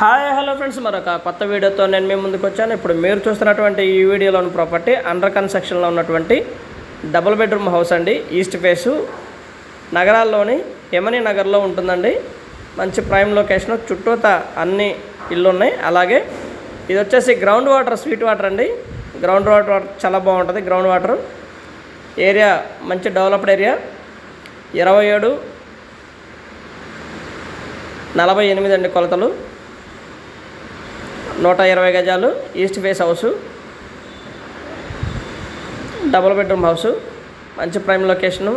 Hi hello friends, మరొక కొత్త వీడియోతో నేను మీ ముందుకు వచ్చాను. ఇప్పుడు మీరు చూస్తున్నటువంటి ఈ వీడియోలోని ప్రాపర్టీ అండర్ కన్స్ట్రక్షన్లో ఉన్నటువంటి డబుల్ బెడ్రూమ్ హౌస్ అండి. ఈస్ట్ ఫేసు నగరాల్లోని యమనీ నగర్లో ఉంటుందండి. మంచి ప్రైమ్ లొకేషన్, చుట్టూత అన్ని ఇల్లు ఉన్నాయి. అలాగే ఇది వచ్చేసి గ్రౌండ్ వాటర్, స్వీట్ వాటర్ అండి. గ్రౌండ్ వాటర్ చాలా బాగుంటుంది. గ్రౌండ్ వాటర్ ఏరియా మంచి డెవలప్డ్ ఏరియా. 27/48 అండి కొలతలు. 120 గజాలు. East face house, double bedroom house, మంచి ప్రైమ్ లొకేషను,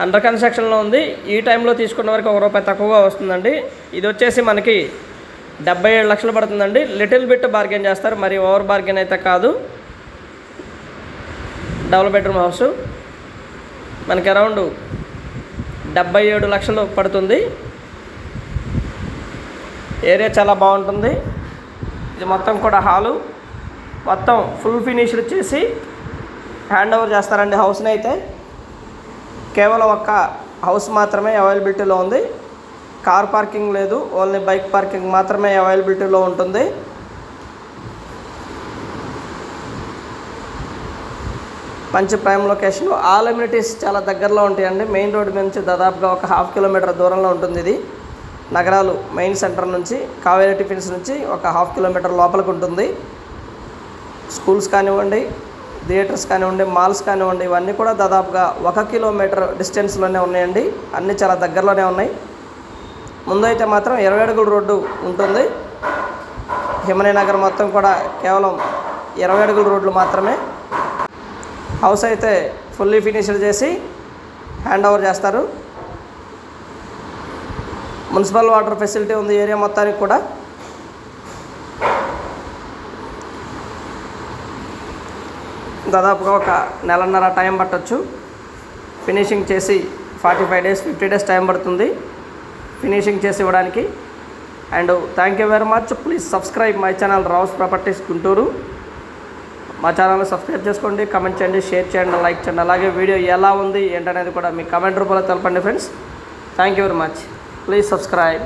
అండర్ కన్స్ట్రక్షన్లో ఉంది. ఈ టైంలో తీసుకున్న వరకు ₹1 తక్కువగా వస్తుందండి. ఇది వచ్చేసి మనకి 77 లక్షలు పడుతుందండి. లిటిల్ బిట్ బార్గెన్ చేస్తారు, మరి ఓవర్ బార్గెన్ అయితే కాదు. డబుల్ బెడ్రూమ్ హౌసు మనకి అరౌండ్ 77 లక్షలు పడుతుంది. ఏరియా చాలా బాగుంటుంది. ఇది మొత్తం కూడా హాలు, మొత్తం ఫుల్ ఫినిష్డ్ చేసి హ్యాండ్ ఓవర్ చేస్తారండి హౌస్ని. అయితే కేవలం ఒక్క హౌస్ మాత్రమే అవైలబిలిటీలో ఉంది. కార్ పార్కింగ్ లేదు, ఓన్లీ బైక్ పార్కింగ్ మాత్రమే అవైలబిలిటీలో ఉంటుంది. మంచి ప్రైమ్ లొకేషన్, ఆల్ అమ్యూనిటీస్ చాలా దగ్గరలో ఉంటాయండి. మెయిన్ రోడ్ నుంచి దాదాపుగా ఒక 1/2 కిలోమీటర్ దూరంలో ఉంటుంది. ఇది నగరాలు మెయిన్ సెంటర్ నుంచి, కావేరీ టిఫిన్స్ నుంచి ఒక 1/2 కిలోమీటర్ లోపలికి ఉంటుంది. స్కూల్స్ కానివ్వండి, థియేటర్స్ కానివ్వండి, మాల్స్ కానివ్వండి, ఇవన్నీ కూడా దాదాపుగా 1 కిలోమీటర్ డిస్టెన్స్లోనే ఉన్నాయండి. అన్నీ చాలా దగ్గరలోనే ఉన్నాయి. ముందు అయితే మాత్రం 20 అడుగుల రోడ్డు ఉంటుంది. యమనీ నగర్ మొత్తం కూడా కేవలం 20 అడుగుల రోడ్లు మాత్రమే. హౌస్ అయితే ఫుల్లీ ఫినిష్డ్ చేసి హ్యాండ్ ఓవర్ చేస్తారు. మున్సిపల్ వాటర్ ఫెసిలిటీ ఉంది ఏరియా మొత్తానికి కూడా. దాదాపుగా ఒక నెలన్నర టైం పట్టొచ్చు. ఫినిషింగ్ చేసి 45 డేస్ 50 డేస్ టైం పడుతుంది ఫినిషింగ్ చేసి ఇవ్వడానికి. And thank you very much. Please subscribe my channel Rao's properties Guntur. మా ఛానల్ని సబ్స్క్రైబ్ చేసుకోండి, కమెంట్ చేయండి, షేర్ చేయండి, లైక్ చేయండి. అలాగే వీడియో ఎలా ఉంది ఏంటనేది కూడా మీ కమెంట్ రూపంలో తెలపండి friends. Thank you very much. Please subscribe.